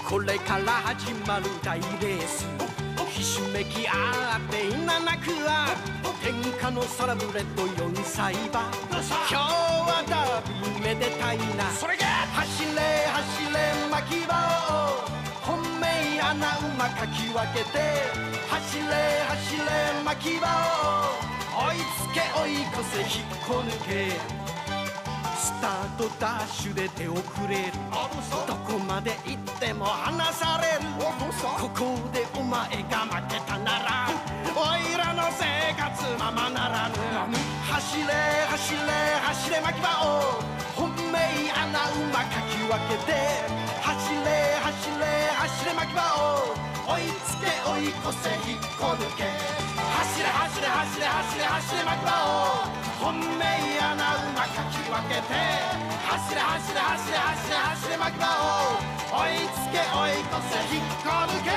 これから始まる大レースひしめき合って稲なくは天下のサラブレッド4歳馬今日はダービーめでたいなそれが走れ走れ牧場を本命穴馬かき分けて走れ走れ牧場を追いつけ追い越せ引っこ抜けスタートダッシュで手遅れるどこまで行っても離されるここでお前が負けたならおいらの生活ままならぬ走れ走れ走れ牧場を本命穴馬かき分けて走れ走れ走れ牧場を追いつけ追い越せ引っこ抜け走れ走れ走れ走れ走れ牧場を本命穴馬かき分けて走れ走れ走れ走れ走れ牧場を追いつけ追い越せ引っこ抜け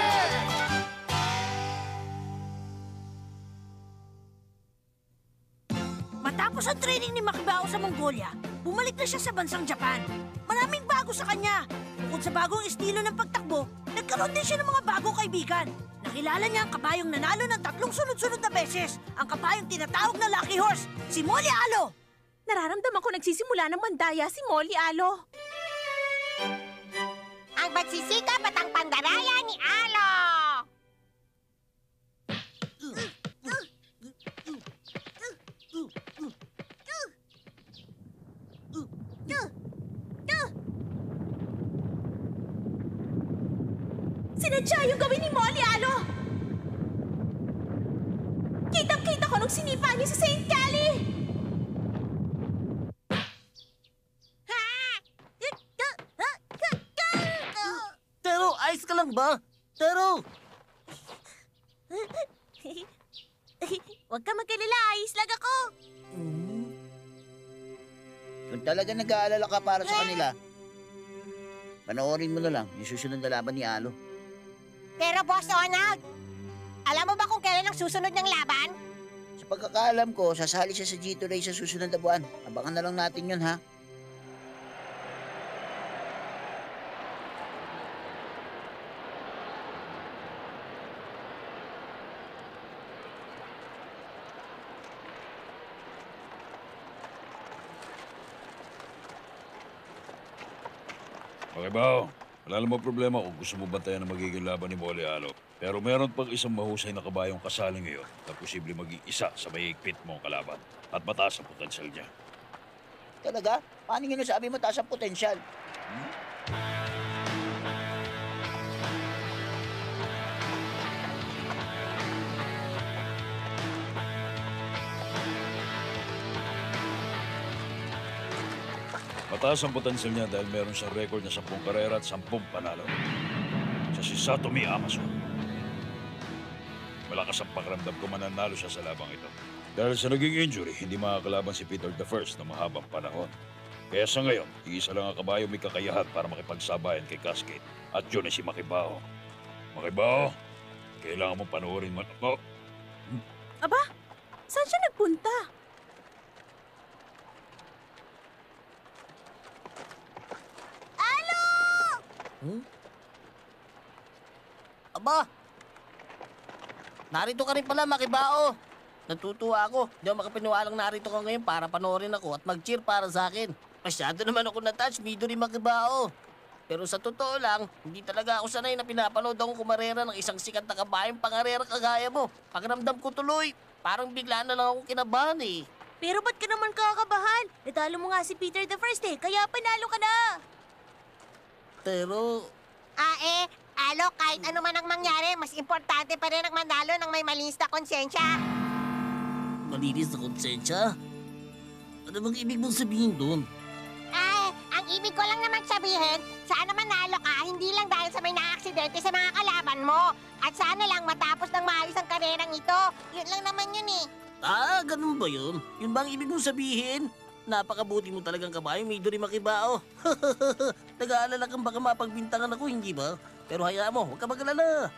Matapos ang training ni Makibao sa Mongolia, bumalik na siya sa bansang Japan. Maraming bago sa kanya. Bukod sa bagong estilo ng pagtakbo, nagkaroon din siya ng mga bagong kaibigan. Nakilala niya ang kabayong nanalo ng 3 sunod-sunod na beses. Ang kabayong tinatawag na Lucky Horse, si Molly Alo. Nararamdaman ko nagsisimula ng mandaya si Molly Alo. Ang magsisikap at ang pandaraya ni Alo! Sinadya yung gawin ni Molly Alo. Kitang-kita ko nung sinipa niya sa St. Cali. Tero, ayos ka lang ba? Tero! Huwag ka mag-alala, ayos lang ako. Kung talaga nag-aalala ka para sa kanila, panoorin mo na lang yung susunod na laban ni Alo. Pero Boss Ronald, alam mo ba kung kailan ang susunod ng laban? Sa pagkakaalam ko, sasali siya sa G2 Race sa susunod na buwan. Abangan na lang natin yun, ha? Okay ba? Wala namang problema kung gusto mo bantayan ang magiging laban ni Molly Alo. Pero meron pang isang mahusay na kabayong kasali ngayon na posible maging isa sa mahigpit mong kalaban at mataas ang potensyal niya. Talaga? Paano nyo nasabi mataas ang potensyal? Mataas ang potensyal niya dahil meron siyang record na 10 karera at 10 panalo. Siya si Satomi Amazo. Malakas ang pakiramdam ko mananalo siya sa labang ito. Dahil sa naging injury, hindi makakalaban si Peter the First na mahabang panahon. Kaya sa ngayon, iisa lang ang kabayo may kakayahan para makipagsabayan kay Cascade. At yun ay si Makibao. Makibao, kailangan mong panoorin mo. Aba, saan siya nagpunta? Aba! Narito ka rin pala, Makibao. Natutuwa ako. Hindi ako makapaniwalang narito ka ngayon para panoorin ako at mag-cheer para sa akin. Masyado naman ako na-touch, Midori Makibao. Pero sa totoo lang, hindi talaga ako sanay na pinapanood akong kumarera ng isang sikat na kabayang pangarera kagaya mo. Pakiramdam ko tuloy, parang bigla na lang akong kinabahan eh. Pero ba't ka naman kakabahan? Natalo mo nga si Peter the First eh, kaya panalo ka na. Pero... Alo, kahit ano man ang mangyari, mas importante pa rin ang manalo ng may malinis na konsensya. Malinis na konsensya? Ano bang ibig mong sabihin doon? Ang ibig ko lang naman sabihin, sana manalo ka, hindi lang dahil sa may naaksidente sa mga kalaban mo. At sana lang matapos ng maayos ang karerang ito. Yun lang naman yun eh. Ganun ba yun? Yun ba ang ibig mong sabihin? Napakabuti mo talagang kabayo, Midori Makibao. Nag-aalala kang baka mapagbintangan ako, hindi ba? Pero hayaan mo, huwag ka mag-alala.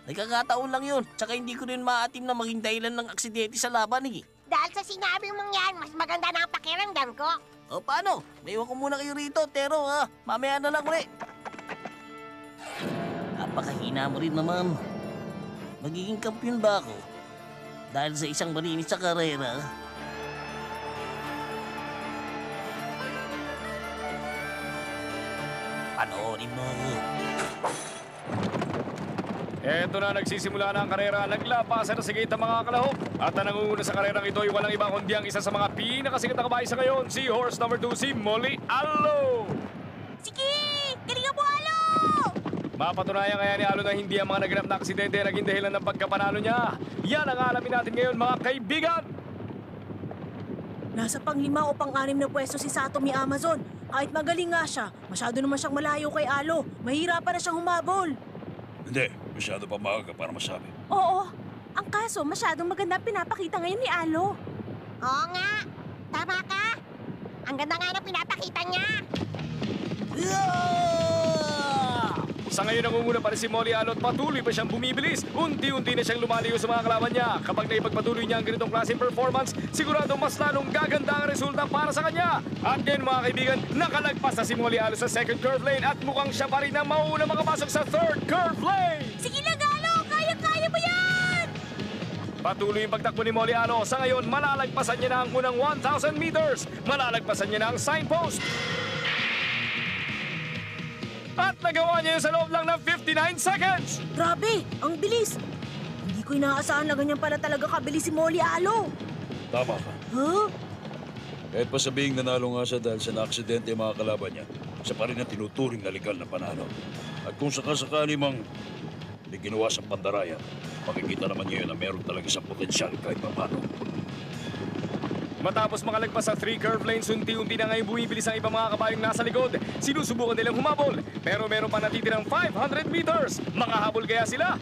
Nagkakataon lang yun, tsaka hindi ko rin maatim na maging dahilan ng aksidente sa laban eh. Dahil sa sinabi mong yan, mas maganda na ang pakiramdam ko. O paano? Naiwan ko muna kayo rito, Tero ha. Mamaya na lang ulit. Napakahina mo rin naman. Magiging kampiyon ba ako? Dahil sa isang malinis sa karera? Panoorin mo ako. Eto na, nagsisimula na ang karera. Naglapasan na sa gate ang mga kalahok. At ang nangunguna sa karerang ito ay walang iba kundi ang isa sa mga pinakasikat na kabahay sa ngayon, si horse number 2, si Molly Alo. Sige! Galingan mo, Alo! Mapatunayan kaya ni Alo na hindi ang mga naganap na aksidente naging dahilan ng pagkapanalo niya. Yan ang alamin natin ngayon, mga kaibigan. Nasa pang-5 o pang-6 na pwesto si Satomi Amazon. Kahit magaling nga siya, masyado naman siyang malayo kay Alo. Mahirapan na siyang humabol. Hindi, masyado pa maaga para masabi. Oo, ang kaso masyadong maganda pinapakita ngayon ni Alo. Oo nga. Tama ka. Ang ganda nga na pinapakita niya. Sa ngayon nangunguna pa rin si Molly Alo at patuloy pa siyang bumibilis. Unti-unti na siyang lumalayo sa mga kalaban niya. Kapag naipagpatuloy niya ang ganitong klaseng performance, sigurado mas lalong gaganda ang resulta para sa kanya. At ngayon mga kaibigan, nakalagpas na si Molly Alo sa second curve lane at mukhang siya pa rin ang mauuna makapasok sa third curve lane. Sige lang, Alo! Kaya-kaya mo yan! Patuloy yung pagtakbo ni Molly Alo. Sa ngayon, malalagpasan niya na ang unang 1,000 meters. Malalagpasan niya na ang signpost. At nagawa niya yun sa loob lang ng 59 seconds! Grabe, ang bilis. Hindi ko inaasahan na ganyan pala talaga kabilis si Molly Alo. Tama ka. Huh? Kahit pa sabihing nanalo nga siya dahil sa naaksidente ang mga kalaban niya, siya pa rin ang tinuturing na legal na panalo. At kung sakasakali mang may ginawa sa pandaraya, makikita naman niya na meron talaga isang potensyal kahit pa paano. Matapos makalagpas sa 3 curve lanes, unti-unti na ngayon bumibilis ang ibang mga kabayong nasa likod. Sinusubukan nilang humabol, pero meron pa natitirang 500 meters. Makahabol kaya sila?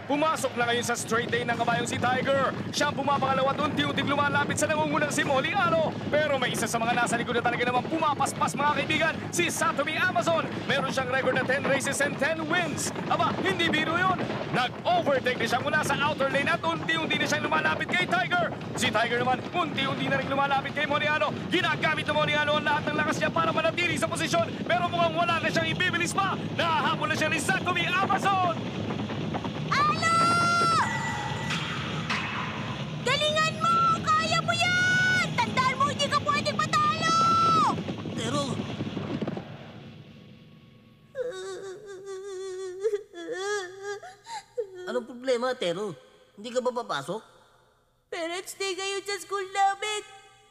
Pumasok na ngayon sa straight lane ng kabayong si Tiger. Siya ang pumapangalawa at unti-unting lumalapit sa nangungunang si Molly Alo. Pero may isa sa mga nasa likod na talaga naman pumapaspas mga kaibigan, si Satomi Amazon. Meron siyang record na 10 races and 10 wins. Aba, hindi biro yun. Nag-overtake na siya mula sa outer lane at unti-unti na siyang lumalapit kay Tiger. Si Tiger naman, unti-unti na rin lumalapit kay Molly Alo. Ginagamit ng Molly Alo ang lahat ng lakas niya para manatili sa posisyon. Pero mukhang wala na siyang ibibilis pa. Nahahabol na siya ni Satomi Amazon. Alo! Galingan mo! Kaya mo yan! Tandaan mo, hindi ka pwedeng matalo! Pero, anong problema, Tero? Hindi ka ba papasok? Parents day ngayon sa school namin.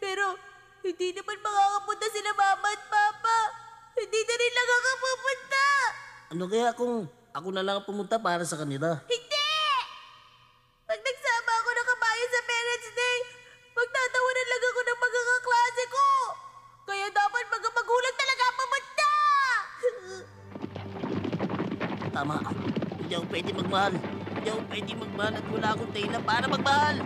Pero hindi naman makakapunta sila mama at papa. Hindi na rin lang ako pupunta. Ano kaya kung ako na lang ang pumunta para sa kanila? Hindi! Pag nagsama ako ng kabayo sa parents day, magtatawanan lang ako ng magkakaklase ko. Kaya dapat mga magulang talaga ang pumunta. Tama. Hindi ako pwede magmahal. Hindi ako pwede magmahal at wala akong dahilan para magmahal.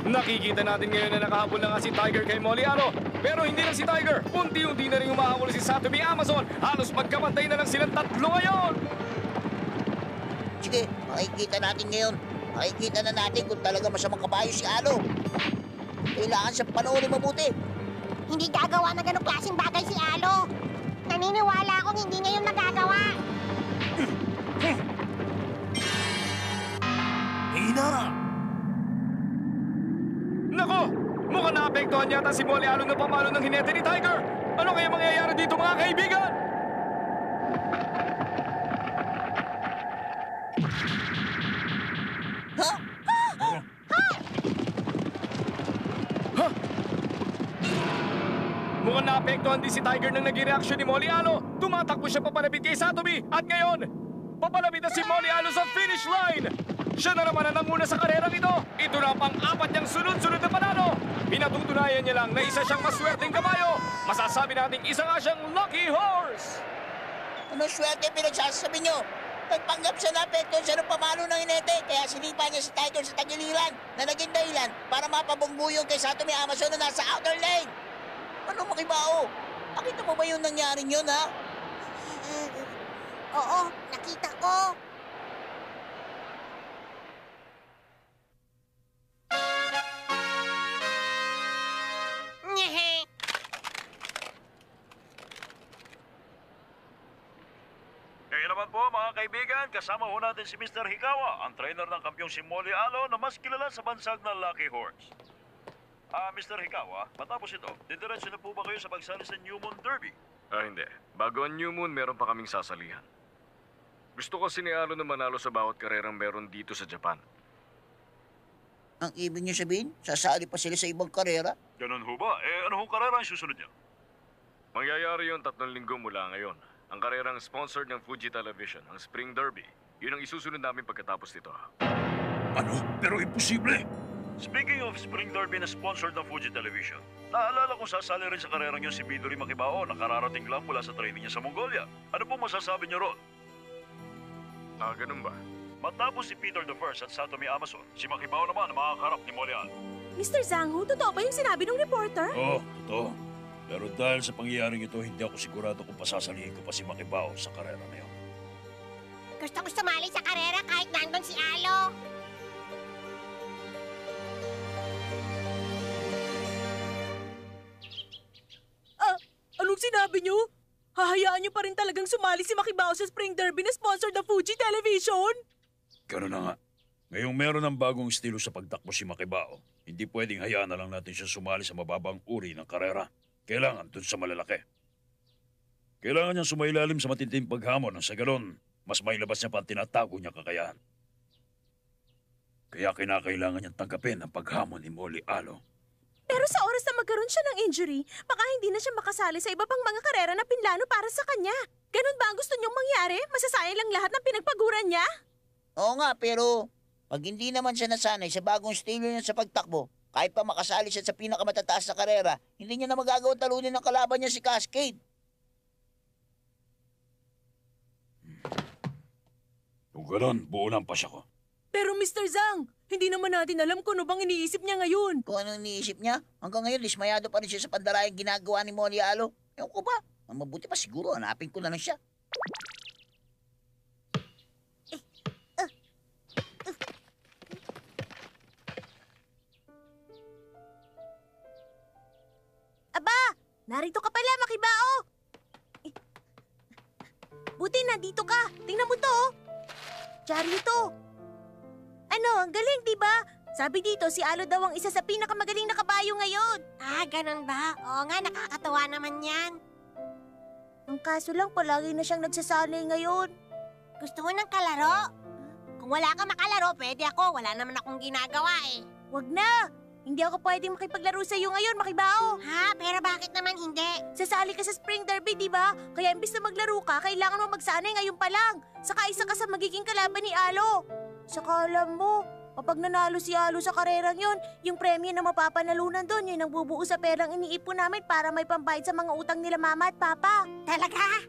Nakikita natin ngayon na nakahabol na nga si Tiger kay Molly Alo. Pero hindi lang si Tiger. Unti-unti na rin humahabol si Satomi Amazon. Halos magkapantay na lang silang tatlo ngayon. Sige, makikita natin ngayon. Makikita na natin kung talaga masamang kabayo si Alo. Kailangan siyang panoorin mabuti. Hindi gagawa ng ganong klaseng bagay si Alo. Naniniwala akong hindi niya yun magagawa. Nako! Mukhang naapektuhan yata si Molly Alo ng pamalo ng hinete ni Tiger. Ano kaya mangyayari dito mga kaibigan? Mukhang naapektuhan din si Tiger nang naging reaksyon ni Molly Alo. Tumatakbo siya papalapit kay Satomi. At ngayon, papalapit na si Molly Alo sa finish line. Siya na naman ang nanguna sa karerang ito. Ito na ang pang-apat niyang sunod-sunod na panalo. Pinatutunayan niya lang na isa siyang maswerteng kabayo. Masasabi nating isa nga siyang lucky horse. Anong swerte pinagsasabi niyo? Nagpanggap siya na apekto siya ng pamalo ng inete, kaya sinipa niya si Tiger sa tagiliran na naging dahilan para mapabunggo yung kay Satomi Amazon na nasa outer lane. Ano makibao? Nakita mo ba yung nangyari yun, ha? Oo, nakita ko. kaibigan, kasama ho natin si Mr. Hikawa, ang trainer ng kampyong si Molly Alo na mas kilala sa bansag na Lucky Horse. Mr. Hikawa, matapos ito, didiretso na po ba kayo sa pagsali sa New Moon Derby? Hindi. Bago ang New Moon, meron pa kaming sasalihan. Gusto ko ni Alo na manalo sa bawat karerang meron dito sa Japan. Ang ibig niyo sabihin, sasali pa sila sa ibang karera? Ganun ho ba? Ano hong karera ang susunod niya? Mangyayari yun 3 linggo mula ngayon. Ang karerang sponsored ng Fuji Television, ang Spring Derby. Yun ang isusunod namin pagkatapos nito. Ano? Pero imposible! Speaking of Spring Derby na sponsored ng Fuji Television, naalala kong sasali rin sa karerang yun si Midori Makibao na kararating lang mula sa training niya sa Mongolia. Ano pong masasabi niyo ron? Ganun ba? Matapos si Peter the First at Satomi Amazon, si Makibao naman ang makakaharap ni Molian. Mr. Zhang, totoo ba yung sinabi ng reporter? Oo, totoo. Pero dahil sa pangyayaring ito, hindi ako sigurado kung pasasalihin ko pa si Makibao sa karera na yun. Gusto ko sumali sa karera kahit nandun si Alo. Anong sinabi niyo? Hahayaan niyo pa rin talagang sumali si Makibao sa Spring Derby na sponsor ng Fuji Television? Gano'n na nga. Ngayong meron ng bagong estilo sa pagtakbo si Makibao, hindi pwedeng hayaan na lang natin siya sumali sa mababang uri ng karera. Kailangan dun sa malalaki. Kailangan niyang sumailalim sa matinding paghamon nang sa ganon, mas mailabas niya pa ang tinatago niya kakayahan. Kaya kinakailangan niyang tanggapin ang paghamon ni Molly Alo. Pero sa oras na magkaroon siya ng injury, baka hindi na siya makasali sa iba pang mga karera na pinlano para sa kanya. Ganun ba ang gusto niyong mangyari? Masasayang lang lahat ng pinagpaguran niya? Oo nga, pero pag hindi naman siya nasanay sa bagong estilo niya sa pagtakbo, kahit pa makasali siya sa pinakamatataas na karera, hindi niya na magagawa talunin ng kalaban niya si Cascade. Kung ganon, buo ng pasya ko. Pero Mr. Zhang, hindi naman natin alam kung ano bang iniisip niya ngayon. Kung anong iniisip niya, hanggang ngayon dismayado pa rin siya sa pandarayang ginagawa ni Molly Alo. Ewan ko ba? Ang mabuti pa siguro, hanapin ko na lang siya. Aba, narito ka pala, Makibao. Buti nandito ka. Tingnan mo to. Charlie to. Ano, ang galing, di ba? Sabi dito, si Alo daw ang isa sa pinakamagaling na kabayo ngayon. Ganun ba? Oo nga, nakakatawa naman yan. Ang kaso lang, palagi na siyang nagsasali ngayon. Gusto mo ng kalaro? Kung wala ka makalaro, pwede ako. Wala naman akong ginagawa eh. Wag na. Hindi ako pwedeng makipaglaro sa iyo ngayon, Makibao. Ha? Pero bakit naman hindi? Sasali ka sa Spring Derby, di ba? Kaya imbis na maglaro ka, kailangan mo magsanay ngayon pa lang. Saka isa ka sa magiging kalaban ni Alo. Saka alam mo, kapag nanalo si Alo sa karerang yon, yung premyo na mapapanalunan doon, yun ang bubuo sa perang iniipon namin para may pambayad sa mga utang nila Mama at Papa. Talaga?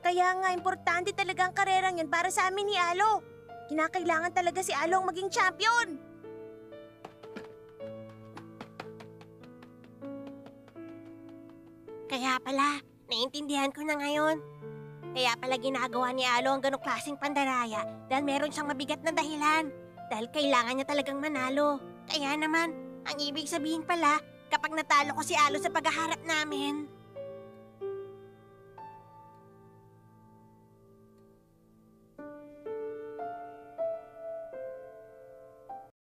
Kaya nga, importante talaga ang karerang yun para sa amin ni Alo. Kinakailangan talaga si Alo ang maging champion. Kaya pala, naiintindihan ko na ngayon. Kaya pala ginagawa ni Alo ang ganong klaseng pandaraya dahil meron siyang mabigat na dahilan. Dahil kailangan niya talagang manalo. Kaya naman, ang ibig sabihin pala, kapag natalo ko si Alo sa paghaharap namin,